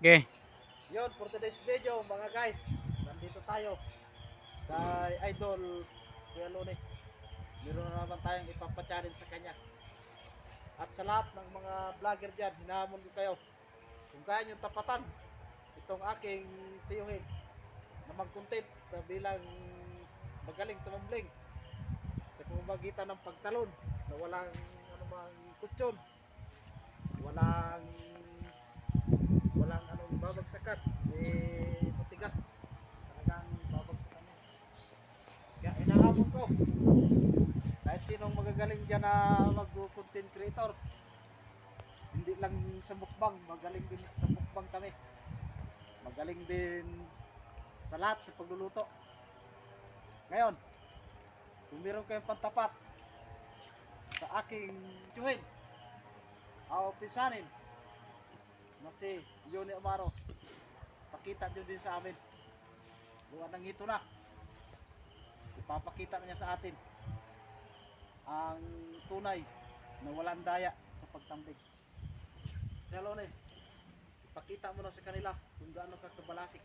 Okay. Yun, for today's video mga guys, nandito tayo kay Idol Kuya Lone. Meron na naman tayong ipapachallenge sa kanya. At sa lahat ng mga vlogger dyan, hinahamon ko kayo kung kaya nyo tapatan itong aking tiyuhin na mag-content na bilang magaling tumambling sa pamamagitan ng pagtalon na walang anumang kutsyon, walang babagsakan, matigas talagang babagsakan niya. Kaya inahamon ko kahit sinong magagaling dyan na mag-content creator, hindi lang sa mukbang, magaling din sa mukbang kami, magaling din sa lahat sa pagluluto. Ngayon, kung meron kayong pantapat sa aking tiyuhin o pisanin na si Yoni Amaro, pakita nyo din sa amin. Buwan ng ito na, ipapakita niya sa atin ang tunay na walang daya sa pagtambling. Hello, ipakita mo na sa kanila kung gaano ka kabalasik